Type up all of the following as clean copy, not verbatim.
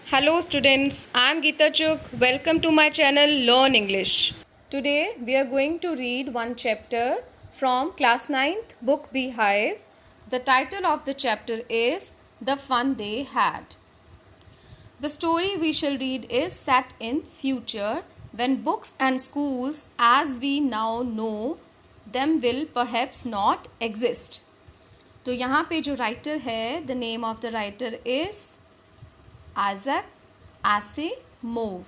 Hello students, I am Geeta Chuk. Welcome to my channel Learn English. Today we are going to read one chapter from class 9th book Beehive. The title of the chapter is The Fun They Had. The story we shall read is set in future when books and schools as we now know them will perhaps not exist. तो यहाँ पे जो writer है, the name of the writer is Isaac Asimov.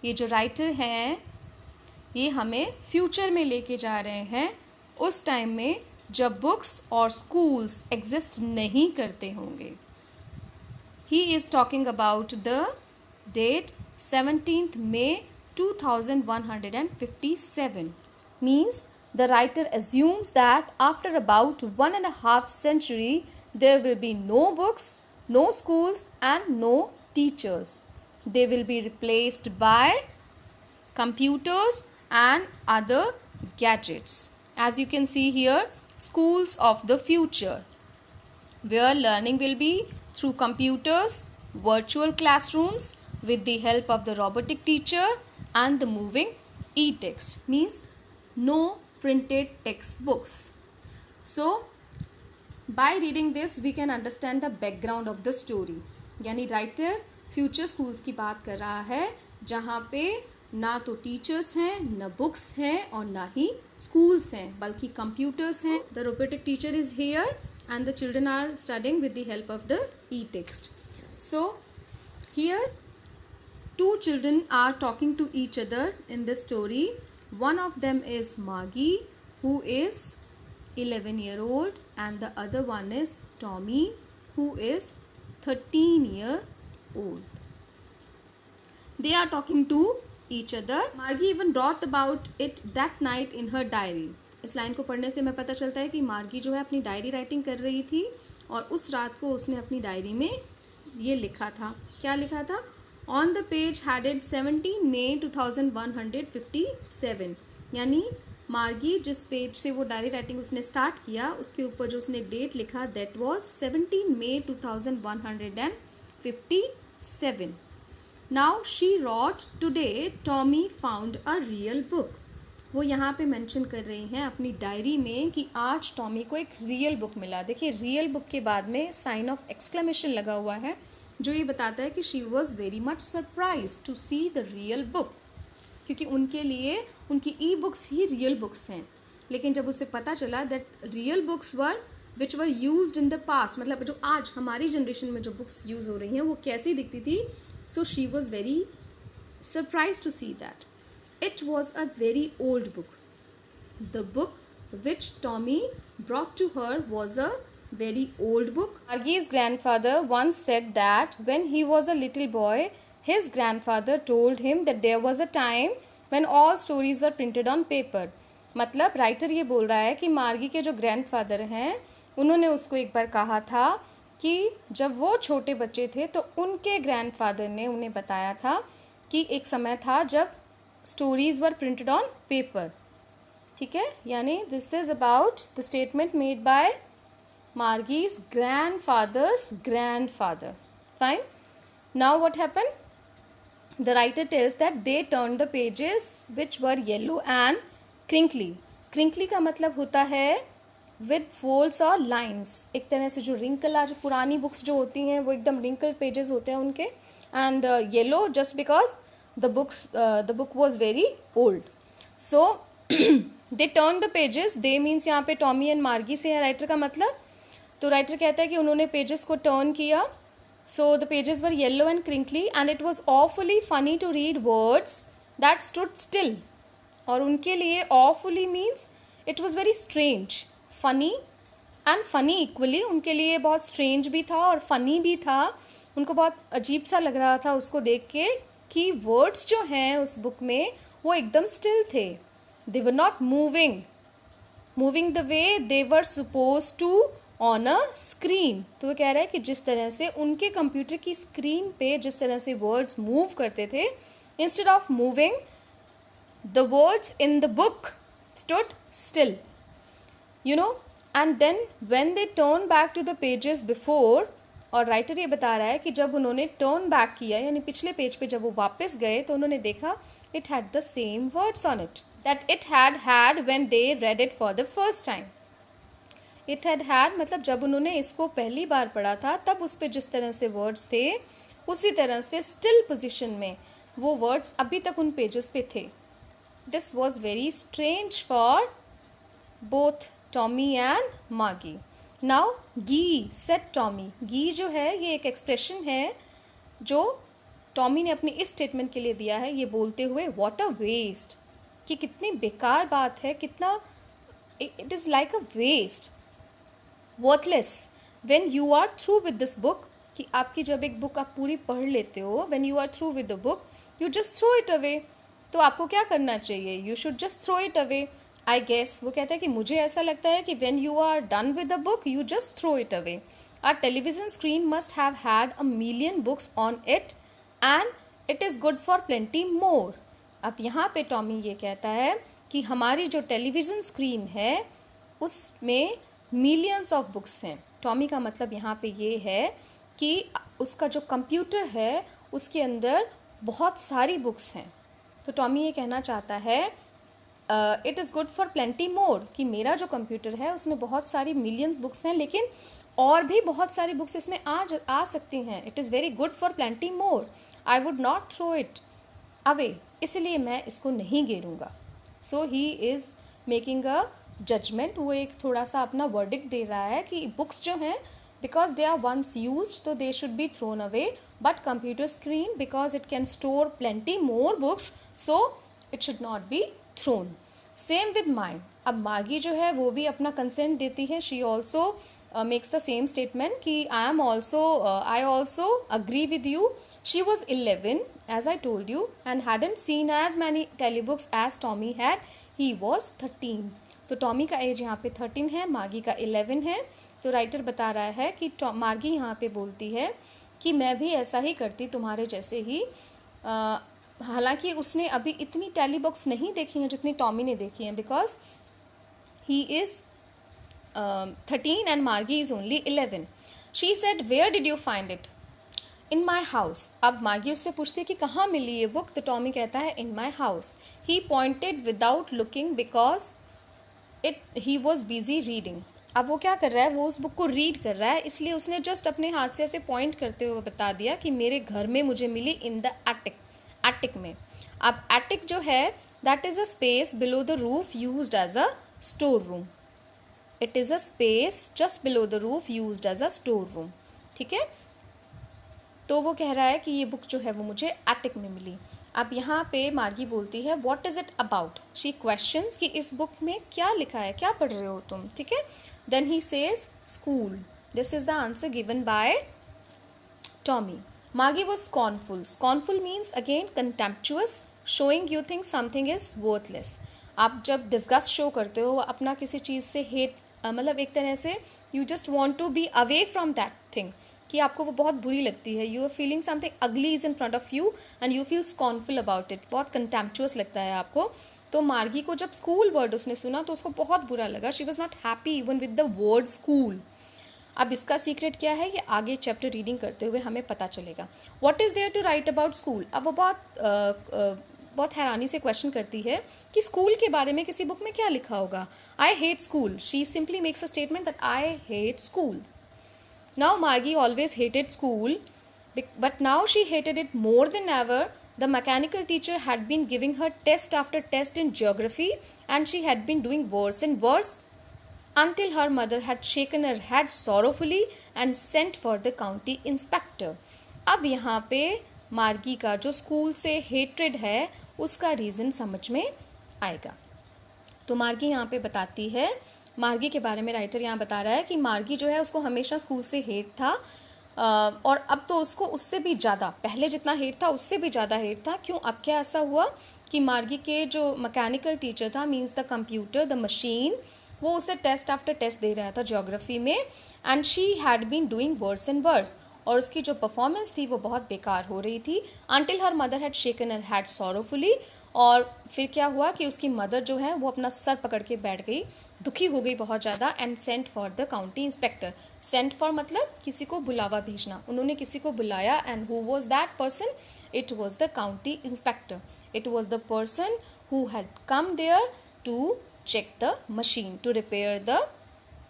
ये जो writer हैं ये हमें फ्यूचर में लेके जा रहे हैं, उस टाइम में जब बुक्स और स्कूल्स एग्जिस्ट नहीं करते होंगे. He is talking about the date 17th May 2157. Means the writer assumes that after about 1.5 century there will be no books, no schools and no teachers. They will be replaced by computers and other gadgets. As you can see here, schools of the future, where learning will be through computers, virtual classrooms with the help of the robotic teacher and the moving e-text. Means no printed textbooks. So by reading this we can understand the background of the story. यानी writer future schools की बात कर रहा है जहाँ पे ना तो टीचर्स हैं, ना बुक्स हैं और ना ही स्कूल्स हैं, बल्कि कंप्यूटर्स हैं. The robotic teacher is here and the children are studying with the help of the e text. So here two children are talking to each other in this story. One of them is Margie, who is 11-year-old, and the other one is Tommy, who is 13-year-old. They are talking to each other. Margie even wrote about it that night in her diary. इस line को पढ़ने से हमें पता चलता है कि मार्गी जो है अपनी डायरी राइटिंग कर रही थी और उस रात को उसने अपनी डायरी में ये लिखा था. क्या लिखा था? On the page headed 17 May 2157. यानी मार्गी जिस पेज से वो डायरी राइटिंग उसने स्टार्ट किया उसके ऊपर जो उसने डेट लिखा that was 17 May 2157. Now she wrote today Tommy found a real book. वो यहाँ पे मेंशन कर रही हैं अपनी डायरी में कि आज टॉमी को एक रियल बुक मिला. देखिए रियल बुक के बाद में साइन ऑफ एक्सक्लेमेशन लगा हुआ है जो ये बताता है कि she was very much surprise to see the real book, क्योंकि उनके लिए उनकी ई बुक्स ही रियल बुक्स हैं. लेकिन जब उसे पता चला that real books were which were used in the past, मतलब जो आज हमारी जनरेशन में जो बुक्स यूज़ हो रही हैं वो कैसी दिखती थी, so she was very surprise to see that it was a very old book. The book which Tommy brought to her was a very old book. Margie's grandfather once said that when he was a little boy, his grandfather told him that there was a time when all stories were printed on paper. मतलब writer ये बोल रहा है कि मार्गी के जो grandfather हैं उन्होंने उसको एक बार कहा था कि जब वो छोटे बच्चे थे तो उनके ग्रैंडफादर ने उन्हें बताया था कि एक समय था जब stories were printed on paper. ठीक है, यानी this is about the statement made by Margie's grandfather's grandfather. Fine. Now what happened? The writer tells that they turned the pages which were yellow and crinkly. Crinkly का मतलब होता है with folds और lines. एक तरह से जो wrinkle आज पुरानी books जो होती हैं वो एकदम wrinkled pages होते हैं उनके, and yellow just because the book was very old. So they turned the pages. They means यहाँ पे Tommy and Margie से है राइटर का मतलब. तो राइटर कहता है कि उन्होंने पेजेस को टर्न किया. So the pages were yellow and crinkly and it was awfully funny to read words that stood still. और उनके लिए awfully means it was very strange. Funny and funny equally, उनके लिए बहुत स्ट्रेंज भी था और फनी भी था. उनको बहुत अजीब सा लग रहा था उसको देख के कि वर्ड्स जो हैं उस बुक में वो एकदम स्टिल थे. They were not moving the way they were suppose to on a screen. तो वो कह रहा है कि जिस तरह से उनके कंप्यूटर की स्क्रीन पे जिस तरह से वर्ड्स मूव करते थे, instead of moving the words in the book stood still. You know, and then when they turn back to the pages before, और राइटर ये बता रहा है कि जब उन्होंने टर्न बैक किया यानी पिछले पेज पे जब वो वापस गए तो उन्होंने देखा it had the same words on it that it had had when they read it for the first time. It had मतलब जब उन्होंने इसको पहली बार पढ़ा था तब उस पर जिस तरह से वर्ड्स थे उसी तरह से स्टिल पोजिशन में वो वर्ड्स अभी तक उन पेजेस पे थे. This was very strange for both Tommy and मागी. नाउ गी सेड टॉमी. गी जो है ये एक एक्सप्रेशन है जो टॉमी ने अपनी इस स्टेटमेंट के लिए दिया है ये बोलते हुए व्हाट अ वेस्ट, कि कितनी बेकार बात है, कितना it is like a waste, worthless. When you are through with this book, कि आपकी जब एक बुक आप पूरी पढ़ लेते हो, when you are through with the book you just throw it away. तो आपको क्या करना चाहिए? You should just throw it away. I guess वो कहता है कि मुझे ऐसा लगता है कि when you are done with the book you just throw it away. Our television screen must have had a million books on it and it is good for plenty more. अब यहाँ पे टॉमी ये कहता है कि हमारी जो television screen है उसमें मिलियंस ऑफ बुक्स हैं. टॉमी का मतलब यहाँ पे ये है कि उसका जो कंप्यूटर है उसके अंदर बहुत सारी बुक्स हैं. तो टॉमी ये कहना चाहता है it is good for plenty more, कि मेरा जो कंप्यूटर है उसमें बहुत सारी मिलियंस बुक्स हैं लेकिन और भी बहुत सारी बुक्स इसमें आ सकती हैं. It is very good for plenty more. I would not throw it away, इसलिए मैं इसको नहीं गिरूँगा. So he is making a judgement. वो एक थोड़ा सा अपना वर्डिक्ट दे रहा है कि बुक्स जो हैं because they are once used तो they should be thrown away, but computer screen because it can store plenty more books so it should not be thrown. Same with mind. अब मागी जो है वो भी अपना कंसेंट देती है. She also makes the same statement कि I also agree with you. She was 11 as I told you and hadn't seen as many telebooks as Tommy had. He was 13. तो टॉमी का एज यहाँ पे 13 है, मागी का 11 है. तो राइटर बता रहा है कि मागी यहाँ पे बोलती है कि मैं भी ऐसा ही करती तुम्हारे जैसे ही. हालांकि उसने अभी इतनी टेलीबुक्स नहीं देखी हैं जितनी टॉमी ने देखी हैं because he is 13 and Margie is only 11. She said, where did you find it? In my house. अब मार्गी उससे पूछती है कि कहाँ मिली ये बुक. तो टॉमी कहता है in my house. He pointed without looking because he was busy reading. अब वो क्या कर रहा है, वो उस बुक को रीड कर रहा है, इसलिए उसने जस्ट अपने हाथ से ऐसे पॉइंट करते हुए बता दिया कि मेरे घर में मुझे मिली इन द एटिक में. अब एटिक जो है that is a space below the roof used as a store room. It is a space just below the roof used as a store room. ठीक है. तो वो कह रहा है कि ये बुक जो है वो मुझे एटिक में मिली. अब यहाँ पे मार्गी बोलती है what is it about. She questions कि इस बुक में क्या लिखा है, क्या पढ़ रहे हो तुम. ठीक है. Then he says school. This is the answer given by Tommy. Margie was scornful. Scornful means again contemptuous, showing you think something is worthless. आप जब डिस्गस्ट शो करते हो अपना किसी चीज़ से हेट, मतलब एक तरह से you just want to be away from that thing, कि आपको वो बहुत बुरी लगती है. You are feeling something ugly is in front of you and you feel scornful about it. बहुत कंटेम्पचुअस लगता है आपको. तो मार्गी को जब स्कूल वर्ड उसने सुना तो उसको बहुत बुरा लगा. She was not happy even with the word school. अब इसका सीक्रेट क्या है ये आगे चैप्टर रीडिंग करते हुए हमें पता चलेगा. What is there to write about school. अब वो बहुत हैरानी से क्वेश्चन करती है कि स्कूल के बारे में किसी बुक में क्या लिखा होगा. I hate school. She simply makes a statement that I hate school. Now Margie always hated school but now she hated it more than ever. The mechanical teacher had been giving her test after test in geography and she had been doing worse and worse until her mother had shaken her head sorrowfully and sent for the county inspector. अब यहाँ पे मार्गी का जो school से hatred है उसका reason समझ में आएगा. तो मार्गी यहाँ पे बताती है, मार्गी के बारे में राइटर यहाँ बता रहा है कि मार्गी जो है उसको हमेशा स्कूल से हेट था और अब तो उसको उससे भी ज़्यादा, पहले जितना हेट था उससे भी ज़्यादा हेट था. क्यों, अब क्या ऐसा हुआ कि मार्गी के जो मैकेनिकल टीचर था means the computer, the machine, वो उसे टेस्ट आफ्टर टेस्ट दे रहा था ज्योग्राफी में and she had been doing worse and worse. और उसकी जो परफॉर्मेंस थी वो बहुत बेकार हो रही थी. Until her mother had shaken her head sorrowfully. और फिर क्या हुआ कि उसकी मदर जो है वो अपना सर पकड़ के बैठ गई दुखी हो गई बहुत ज़्यादा, and sent for the county inspector. Sent for मतलब किसी को बुलावा भेजना, उन्होंने किसी को बुलाया, and who was that person? It was the county inspector. It was the person who had come there to check the machine, to repair the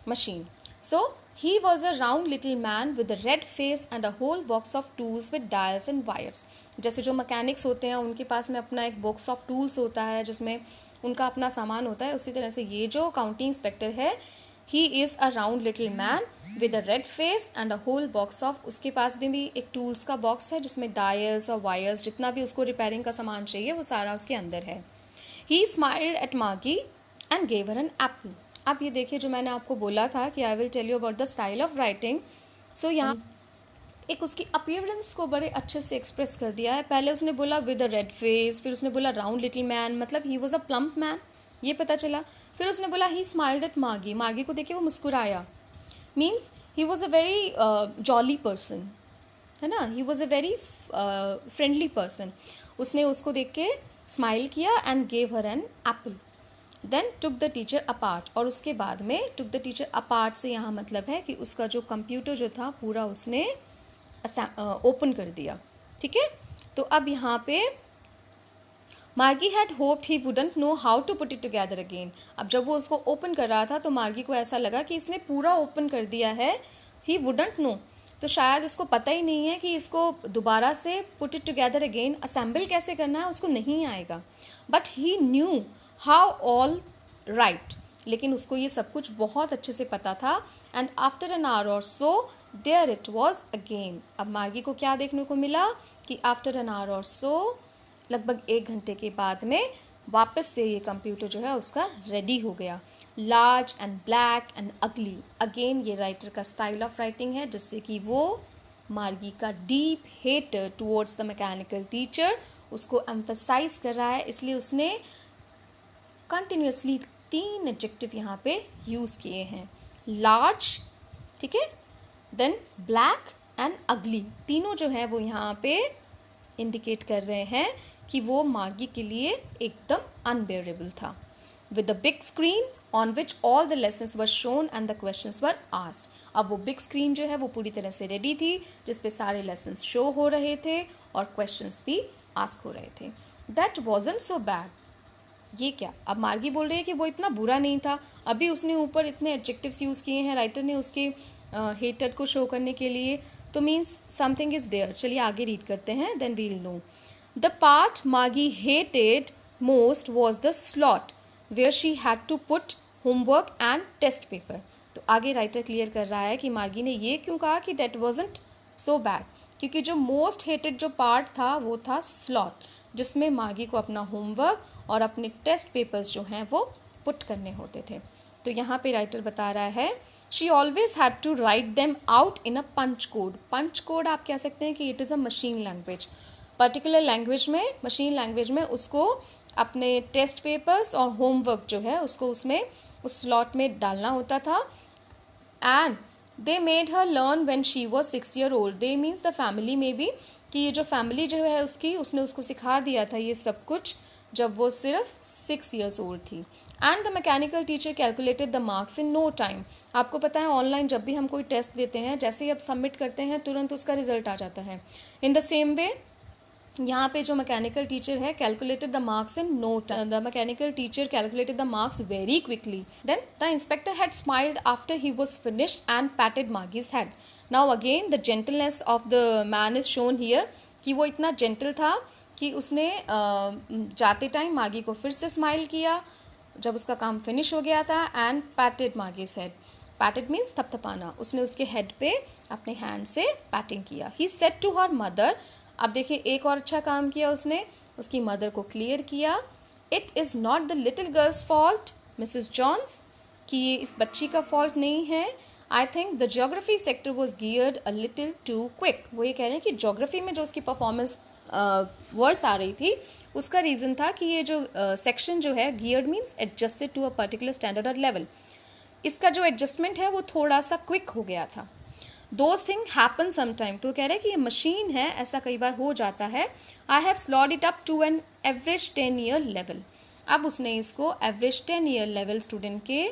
machine. So he was a round little man with a red face and a whole box of tools with dials and wires. जैसे जो mechanics होते हैं उनके पास में अपना एक box of tools होता है जिसमें उनका अपना सामान होता है, उसी तरह से ये जो काउंटी इंस्पेक्टर है, he is a round little man with a red face and a whole box of, उसके पास भी एक टूल्स का बॉक्स है जिसमें डायल्स और वायर्स, जितना भी उसको रिपेयरिंग का सामान चाहिए वो सारा उसके अंदर है. He smiled at Margie and gave her an apple. अब ये देखिए जो मैंने आपको बोला था कि I will tell you about the style of writing. So यहाँ एक उसकी अपीयरेंस को बड़े अच्छे से एक्सप्रेस कर दिया है. पहले उसने बोला विद अ रेड फेस, फिर उसने बोला राउंड लिटिल मैन, मतलब ही वॉज अ प्लम्प मैन, ये पता चला. फिर उसने बोला ही स्माइल्ड एट मार्गी, मार्गी को देख के वो मुस्कुराया, means he was a very jolly person, है ना, he was a very friendly person. उसने उसको देख के स्माइल किया and gave her an apple. Then took the teacher apart, और उसके बाद में टुक द टीचर अपार्ट से यहाँ मतलब है कि उसका जो कंप्यूटर जो था पूरा उसने ओपन कर दिया. ठीक है, तो अब यहाँ पे Margie had hoped he wouldn't know how to put it together again. अब जब वो उसको ओपन कर रहा था तो मार्गी को ऐसा लगा कि इसने पूरा ओपन कर दिया है. ही वुडंट नो, तो शायद इसको पता ही नहीं है कि इसको दोबारा से put it together again, assemble कैसे करना है उसको नहीं आएगा. But he knew how all right, लेकिन उसको ये सब कुछ बहुत अच्छे से पता था. एंड आफ्टर एन आवर और so there it was again. अब मार्गी को क्या देखने को मिला कि आफ्टर एन आवर और सो, लगभग 1 घंटे के बाद में वापस से ये कंप्यूटर जो है उसका रेडी हो गया. लार्ज एंड ब्लैक एंड अगली, अगेन ये राइटर का स्टाइल ऑफ राइटिंग है जिससे कि वो मार्गी का deep hate towards the mechanical teacher उसको एम्फसाइज कर रहा है. इसलिए उसने कंटिन्यूसली 3 एडजेक्टिव यहाँ पे यूज़ किए हैं. लार्ज, ठीक है, देन ब्लैक एंड अगली, तीनों जो है वो यहाँ पे इंडिकेट कर रहे हैं कि वो मार्गी के लिए एकदम अनबेरेबल था. With the big screen on which all the lessons were shown and the questions were asked. अब वो बिग स्क्रीन जो है वो पूरी तरह से रेडी थी जिस पे सारे लेसन्स शो हो रहे थे और क्वेश्चंस भी आस्क हो रहे थे. That wasn't so bad. ये क्या, अब मार्गी बोल रही है कि वो इतना बुरा नहीं था. अभी उसने ऊपर इतने एडजेक्टिव्स यूज़ किए हैं राइटर ने उसके हेटेड को शो करने के लिए, तो मीन्स समथिंग इज़ देयर. चलिए आगे रीड करते हैं, then we will know. The part Margie hated most was the slot where she had to put homework and test paper. तो आगे राइटर क्लियर कर रहा है कि मार्गी ने ये क्यों कहा कि डेट वॉजंट सो बैड, क्योंकि जो मोस्ट हेटेड जो पार्ट था वो था स्लॉट, जिसमें मार्गी को अपना होमवर्क और अपने टेस्ट पेपर्स जो हैं वो पुट करने होते थे. तो यहाँ पे राइटर बता रहा है she always had to write them out in a punch code. Punch code आप कह सकते हैं कि it is a machine language. Particular language में, मशीन लैंग्वेज में उसको अपने टेस्ट पेपर्स और होमवर्क जो है उसको उसमें उस स्लॉट में डालना होता था. And they made her learn when she was 6 years old. They means the family में भी, कि ये जो फैमिली जो है उसकी, उसने उसको सिखा दिया था ये सब कुछ जब वो सिर्फ 6 years old थी. And the mechanical teacher calculated the marks in no time. आपको पता है ऑनलाइन जब भी हम कोई टेस्ट देते हैं, जैसे ही अब सबमिट करते हैं तुरंत उसका रिजल्ट आ जाता है. इन द सेम वे यहाँ पे जो मैकेनिकल टीचर है calculated the marks in no time. The mechanical teacher calculated the marks very quickly. Then the inspector had smiled after he was finished and patted Margie's head. Now again the gentleness of the man is shown here, कि वो इतना gentle था कि उसने जाते time मार्गी को फिर से स्माइल किया जब उसका काम फिनिश हो गया था. And patted Margie's head. Patted means थपथपाना. उसने उसके हेड पे अपने हैंड से पैटिंग किया. He said to her mother. अब देखिए एक और अच्छा काम किया उसने, उसकी मदर को क्लियर किया. It is not the little girl's fault Mrs Jones, कि ये इस बच्ची का फॉल्ट नहीं है. I think the geography sector was geared a little too quick. वो ये कह रहे हैं कि ज्योग्राफी में जो उसकी परफॉर्मेंस वर्ड्स आ रही थी उसका रीज़न था कि ये जो सेक्शन जो है, geared means adjusted to a particular standard और लेवल, इसका जो एडजस्टमेंट है वो थोड़ा सा क्विक हो गया था. Those thing happen sometime. तो कह रहे हैं कि ये मशीन है, ऐसा कई बार हो जाता है. I have slowed it up to an average 10 year level. अब उसने इसको एवरेज 10 year लेवल स्टूडेंट के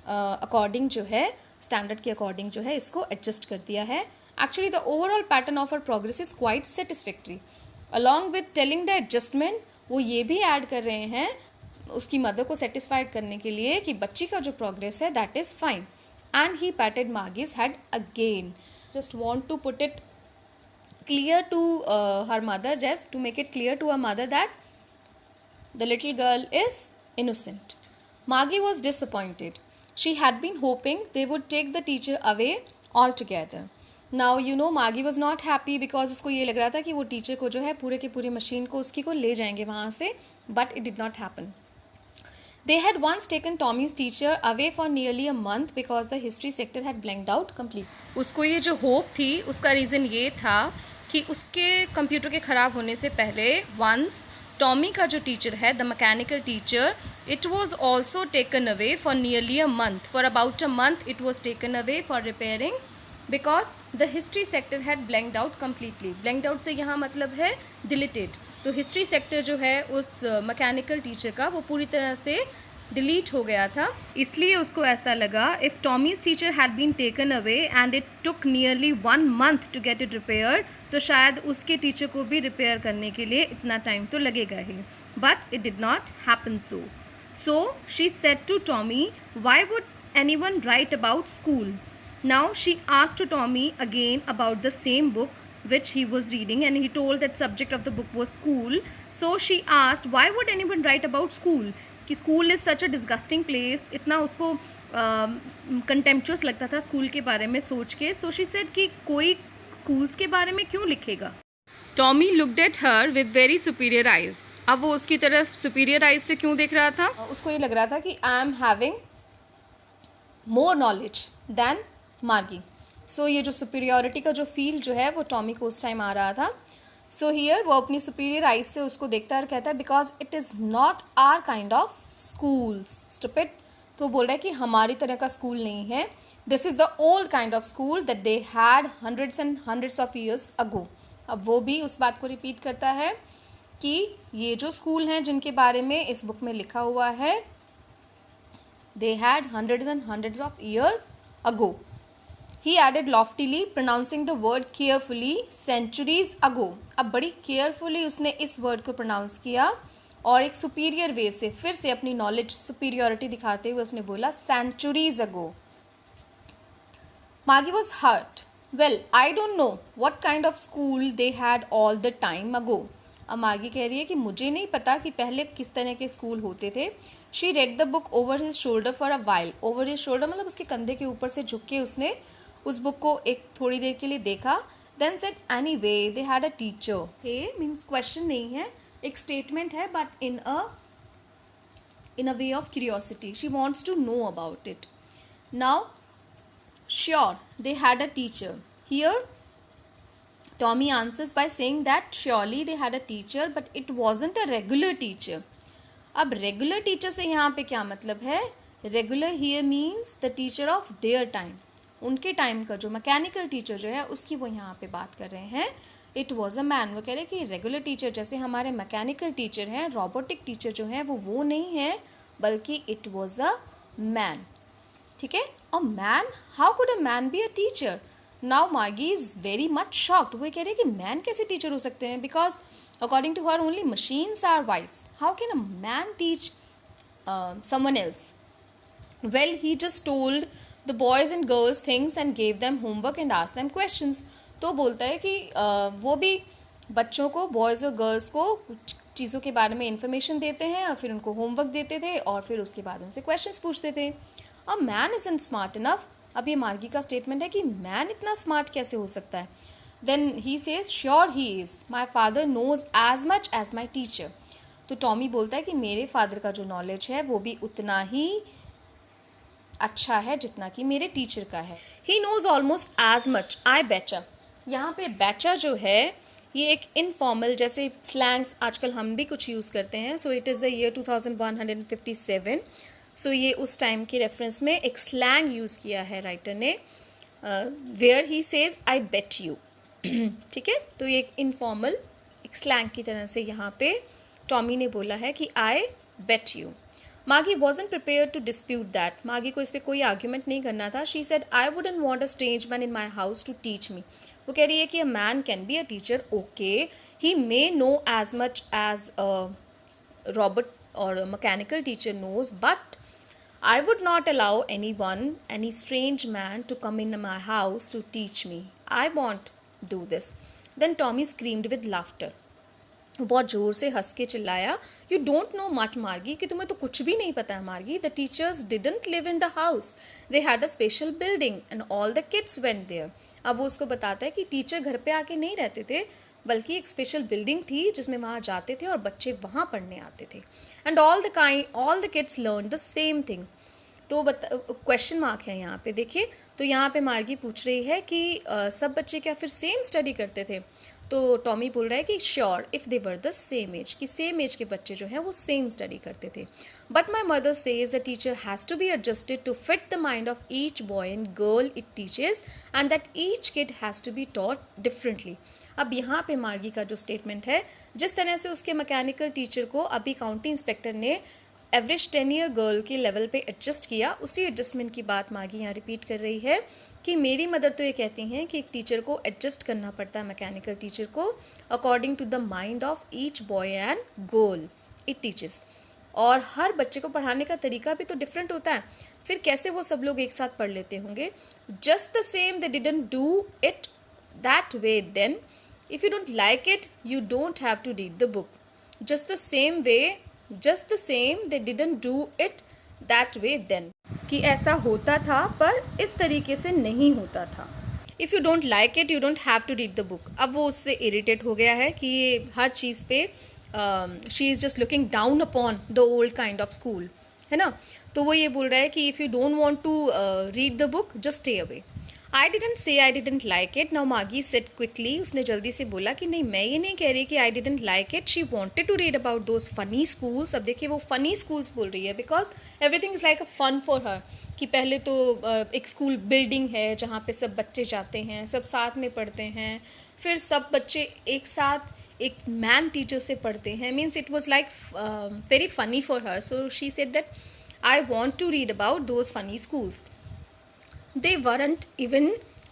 अकॉर्डिंग जो है, स्टैंडर्ड के अकॉर्डिंग जो है इसको एडजस्ट कर दिया है. Actually the overall pattern of her progress is quite satisfactory. Along with telling the adjustment, वो ये भी ऐड कर रहे हैं उसकी मदर को सेटिस्फाइड करने के लिए कि बच्ची का जो प्रोग्रेस है that is fine. And he patted Margie's head again. Just want to put it clear to her mother, just to make it clear to her mother that the little girl is innocent. Margie was disappointed. She had been hoping they would take the teacher away altogether. Now you know Margie was not happy because उसको ये लग रहा था कि वो teacher को जो है पूरे की पूरी मशीन को उसकी को ले जाएंगे वहाँ से, but it did not happen. They had once taken Tommy's teacher away for nearly a month because the history sector had blanked out completely. उसको ये जो होप थी उसका रीज़न ये था कि उसके कंप्यूटर के ख़राब होने से पहले वंस टॉमी का जो टीचर है, the mechanical teacher, it was also taken away for nearly a month. For about a month it was taken away for repairing because the history sector had blanked out completely. Blanked out से यहाँ मतलब है deleted. तो history sector जो है उस mechanical teacher का वो पूरी तरह से डिलीट हो गया था. इसलिए उसको ऐसा लगा if Tommy's teacher had been taken away and it took nearly 1 month to get it repair, तो शायद उसके टीचर को भी रिपेयर करने के लिए इतना टाइम तो लगेगा ही. But it did not happen so. So she said to Tommy, why would anyone write about school? Now she asked to Tommy again about the same book which he was reading, and he told that subject of the book was school. So she asked, why would anyone write about school? कि school is such a disgusting place. इतना उसको contemptuous लगता था school के बारे में सोच के. सो शी सेड कि कोई स्कूल्स के बारे में क्यों लिखेगा. Tommy looked at her with very superior eyes. अब वो उसकी तरफ सुपीरियर आइज से क्यों देख रहा था? उसको ये लग रहा था कि I am having more knowledge than Margie. So ये जो सुपीरियरिटी का जो फील जो है वो टॉमी को उस टाइम आ रहा था. सो हियर वो अपनी सुपीरियर आइज से उसको देखता है और कहता है because it is not our kind of schools stupid. तो बोल रहा है कि हमारी तरह का स्कूल नहीं है. This is the old kind of school that they had hundreds and hundreds of years ago. अब वो भी उस बात को रिपीट करता है कि ये जो स्कूल हैं जिनके बारे में इस बुक में लिखा हुआ है, they had hundreds and hundreds of years ago. He added loftily, pronouncing the word carefully, centuries ago. अब बड़ी केयरफुली उसने इस वर्ड को प्रोनाउंस किया और एक सुपीरियर वे से फिर से अपनी नॉलेज सुपीरियरिटी दिखाते हुए उसने बोला centuries ago. Margie was hurt. Well, I don't know what kind of school they had all the time ago. अब मार्गी कह रही है कि मुझे नहीं पता कि पहले किस तरह के स्कूल होते थे. She read the book over his shoulder for a while. Over his shoulder मतलब उसके कंधे के ऊपर से झुक के उसने उस बुक को एक थोड़ी देर के लिए देखा. Then said anyway they had a teacher. हे मीन्स क्वेश्चन नहीं है, एक स्टेटमेंट है, but in a way of curiosity. She wants to know about it. Now sure they had a teacher. Here Tommy answers by saying that surely they had a teacher but it wasn't a regular teacher. अब regular teacher से यहाँ पे क्या मतलब है? Regular here means the teacher of their time. उनके time का जो मैकेनिकल टीचर जो है उसकी वो यहाँ पे बात कर रहे हैं. It was a man. वो कह रहे हैं कि रेगुलर टीचर जैसे हमारे मैकेनिकल टीचर हैं, रोबोटिक टीचर जो हैं वो नहीं है, बल्कि इट वॉज अ मैन. ठीक है. A man, how could a man be a teacher? Now मार्गी इज वेरी मच शॉक्ड. वो कह रहे हैं कि मैन कैसे टीचर हो सकते हैं? Because according to her only machines are wise. How can a man teach someone else? Well he just told the boys and girls things and gave them homework and asked them questions. तो बोलता है कि वो भी बच्चों को, boys और girls को कुछ चीज़ों के बारे में इंफॉर्मेशन देते हैं और फिर उनको होमवर्क देते थे और फिर उसके बाद उनसे क्वेश्चंस पूछते थे. A man isn't smart enough. अब ये मार्गी का स्टेटमेंट है कि मैन इतना स्मार्ट कैसे हो सकता है? Then he says sure he is. My father knows as much as my teacher. तो टॉमी बोलता है कि मेरे फादर का जो नॉलेज है वो भी उतना ही अच्छा है जितना कि मेरे टीचर का है. He knows almost as much I better. यहाँ पे बेटर जो है ये एक इनफॉर्मल, जैसे स्लैंग्स आजकल हम भी कुछ यूज़ करते हैं. So it is the year 2157. सो ये उस टाइम के रेफरेंस में एक स्लैंग यूज़ किया है राइटर ने, where he says I bet you. ठीक है. तो ये एक इनफॉर्मल एक स्लैंग की तरह से यहाँ पे टॉमी ने बोला है कि आई बेट यू. मागी wasn't prepared to dispute that. मागी को इस पे कोई आर्ग्यूमेंट नहीं करना था. She said, I wouldn't want a strange man in my house to teach me. वो कह रही है कि a man can be a teacher, okay. He may know as much as a robot or a mechanical teacher knows, but I would not allow any strange man to come in my house to teach me. I won't do this. Then Tommy screamed with laughter. बहुत ज़ोर से हंस के चिल्लाया, you don't know much मार्गी, कि तुम्हें तो कुछ भी नहीं पता है Margie. The teachers didn't live in the house, they had a special building and all the kids went there. अब वो उसको बताता है कि टीचर घर पे आके नहीं रहते थे, बल्कि एक स्पेशल बिल्डिंग थी जिसमें वहाँ जाते थे और बच्चे वहाँ पढ़ने आते थे. And all the kids learn the same thing. तो क्वेश्चन मार्क है यहाँ पे, देखिए. तो यहाँ पे मार्गी पूछ रही है कि सब बच्चे क्या फिर सेम स्टडी करते थे. तो टॉमी बोल रहा है कि sure if they were the same age, कि सेम एज के बच्चे जो हैं वो सेम स्टडी करते थे. But my mother says the teacher has to be adjusted to fit the mind of each boy and girl it teaches and that each kid has to be taught differently. अब यहाँ पे मार्गी का जो statement है, जिस तरह से उसके मैकेनिकल टीचर को अभी काउंटी इंस्पेक्टर ने एवरेज 10 ईयर गर्ल के लेवल पे एडजस्ट किया, उसी एडजस्टमेंट की बात मार्गी यहाँ रिपीट कर रही है कि मेरी मदर तो ये कहती हैं कि एक टीचर को एडजस्ट करना पड़ता है, मैकेनिकल टीचर को, according to the mind of each boy and girl it teaches. और हर बच्चे को पढ़ाने का तरीका भी तो डिफरेंट होता है, फिर कैसे वो सब लोग एक साथ पढ़ लेते होंगे. Just the same they didn't do it that way then. If you don't like it you don't have to read the book. Just the same they didn't do it that way then, कि ऐसा होता था पर इस तरीके से नहीं होता था. If you don't like it you don't have to read the book. अब वो उससे इरिटेट हो गया है कि ये हर चीज़ पे she is just looking down upon the old kind of school, है ना. तो वो ये बोल रहा है कि if you don't want to read the book just stay away. I didn't say I didn't like it. Now Maggie said quickly, उसने जल्दी से बोला कि नहीं, मैं ये नहीं कह रही कि I didn't like it. She wanted to read about those funny schools. अब देखिए वो फनी स्कूल्स बोल रही है because everything is like a fun for her. कि पहले तो एक स्कूल बिल्डिंग है जहाँ पे सब बच्चे जाते हैं, सब साथ में पढ़ते हैं, फिर सब बच्चे एक साथ एक मैन टीचर से पढ़ते हैं. Means it was like very funny for her. So she said that I want to read about those funny schools. They weren't even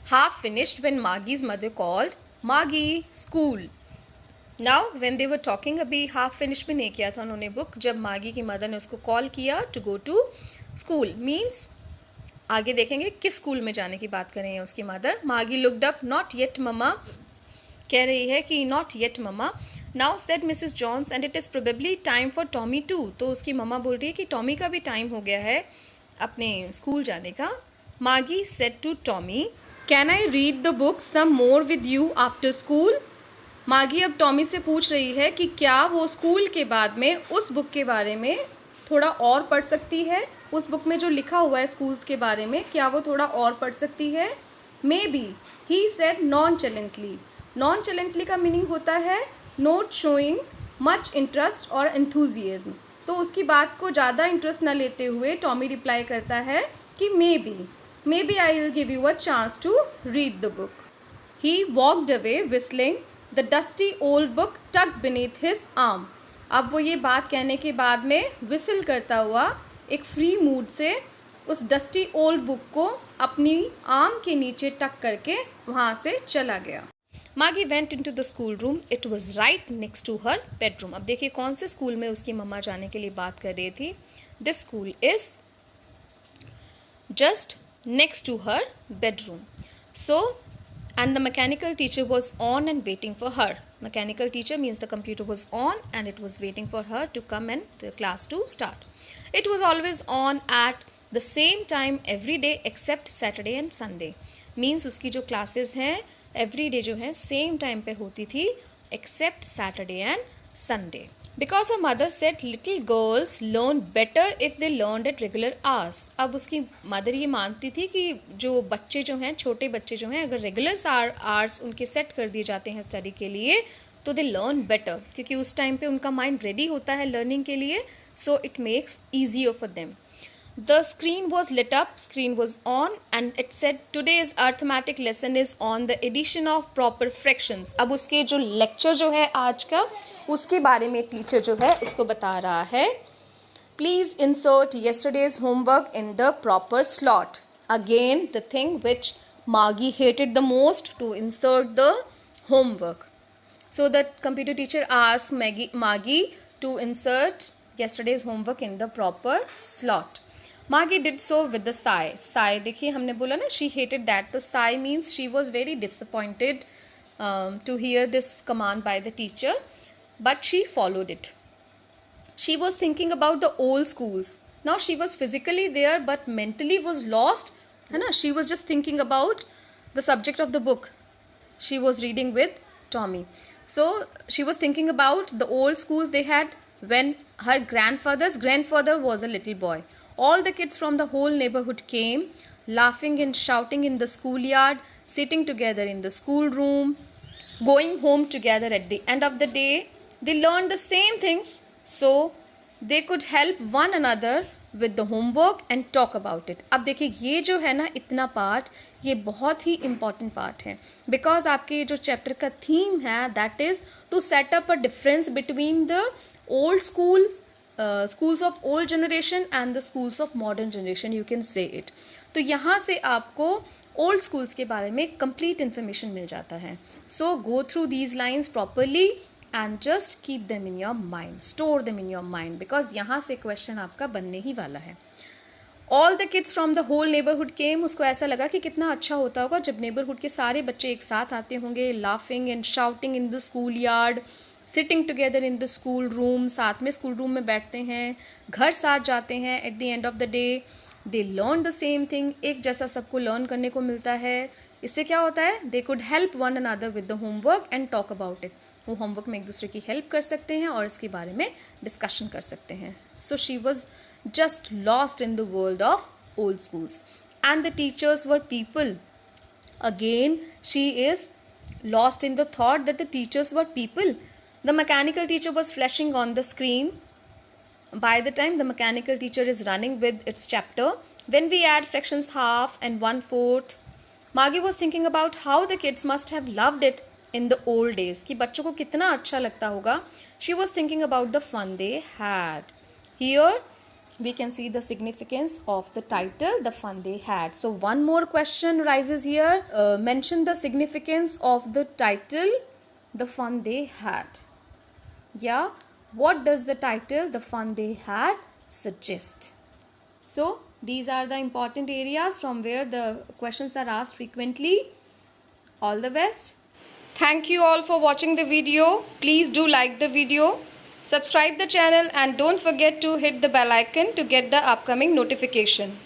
half finished when Margie's mother called, Margie, school. Now when they were talking, अभी half finished भी नहीं किया था उन्होंने book, जब मागी की mother ने उसको कॉल किया to go to school. Means आगे देखेंगे किस स्कूल में जाने की बात कर रही है उसकी मदर. मागी looked up, not yet mama, कह रही है कि not yet mama. Now said Mrs. Jones and it is probably time for Tommy too. तो उसकी मम्मा बोल रही है कि टॉमी का भी टाइम हो गया है अपने स्कूल जाने का. Margie said to Tommy, "Can I read the book some more with you after school?" मागी अब टॉमी से पूछ रही है कि क्या वो स्कूल के बाद में उस बुक के बारे में थोड़ा और पढ़ सकती है. उस बुक में जो लिखा हुआ है स्कूल्स के बारे में, क्या वो थोड़ा और पढ़ सकती है. Maybe, he said nonchalantly. Nonchalantly का मीनिंग होता है not showing much interest or enthusiasm. तो उसकी बात को ज़्यादा इंटरेस्ट न लेते हुए टॉमी रिप्लाई करता है कि maybe I will give you a chance to read the book. He walked away whistling, the dusty old book tucked beneath his arm. अब वो ये बात कहने के बाद में विसल करता हुआ एक फ्री मूड से उस डस्टी ओल्ड बुक को अपनी आर्म के नीचे टक करके वहाँ से चला गया. Margie went into the school room. It was right next to her bedroom. अब देखिए कौन से स्कूल में उसकी मम्मा जाने के लिए बात कर रही थी. This school is just next to her bedroom. So, and the mechanical teacher was on and waiting for her. Mechanical teacher means the computer was on and it was waiting for her to come and the class to start. It was always on at the same time every day except Saturday and Sunday. Means उसकी जो classes हैं every day जो है same time पे होती थी except Saturday and Sunday. Because her mother said little girls learn better if they learned at regular hours. अब उसकी मदर ये मानती थी कि जो बच्चे जो हैं, छोटे बच्चे जो हैं, अगर रेगुलर आवर्स उनके सेट कर दिए जाते हैं स्टडी के लिए तो दे लर्न बेटर, क्योंकि उस टाइम पे उनका माइंड रेडी होता है लर्निंग के लिए. So it makes easier for them. The screen was lit up, screen was on and it said today's arithmetic lesson is on the addition of proper fractions. अब उसके जो lecture जो है आज का उसके बारे में टीचर जो है उसको बता रहा है. Please insert yesterday's homework in the proper slot. Again, the thing which Margie hated the most, to insert the homework. So the computer teacher asked Margie to insert yesterday's homework in the proper slot. Margie did so with the sigh. Sigh, देखिए हमने बोला ना, she hated that. तो sigh means she was very disappointed to hear this command by the teacher, but she followed it. She was thinking about the old schools. Now she was physically there but mentally was lost. है ना? She was just thinking about the subject of the book she was reading with Tommy. So she was thinking about the old schools they had when her grandfather's grandfather was a little boy. All the kids from the whole neighborhood came, laughing and shouting in the schoolyard, sitting together in the schoolroom, going home together at the end of the day. They learned the same things so they could help one another with the homework and talk about it. अब देखिए ये जो है ना इतना part, ये बहुत ही important part है, because आपके जो चैप्टर का थीम है that is to set up a difference between the old schools of old generation and the schools of modern generation, you can say it. तो यहाँ से आपको old schools के बारे में complete information मिल जाता है. So go through these lines properly and just keep them in your mind, store them in your mind, because यहाँ से question आपका बनने ही वाला है. All the kids from the whole neighborhood came. उसको ऐसा लगा कि कितना अच्छा होता होगा जब neighborhood के सारे बच्चे एक साथ आते होंगे, laughing and shouting in the schoolyard, sitting together in the school room, साथ में school room में बैठते हैं, घर साथ जाते हैं. At the end of the day they learn the same thing. एक जैसा सबको learn करने को मिलता है. इससे क्या होता है? They could help one another with the homework and talk about it. वो homework में एक दूसरे की help कर सकते हैं और इसके बारे में discussion कर सकते हैं. So she was just lost in the world of old schools. And the teachers were people. Again, she is lost in the thought that the teachers were people. The mechanical teacher was flashing on the screen. By the time the mechanical teacher is running with its chapter, when we add fractions half and 1/4, Margie was thinking about how the kids must have loved it in the old days. कि बच्चों को कितना अच्छा लगता होगा. She was thinking about the fun they had. Here we can see the significance of the title, the fun they had. So one more question rises here. Mention the significance of the title, the fun they had. Yeah, what does the title, the fun they had, suggest? So these are the important areas from where the questions are asked frequently. All the best. Thank you all for watching the video. Please do like the video, subscribe the channel, and don't forget to hit the bell icon to get the upcoming notification.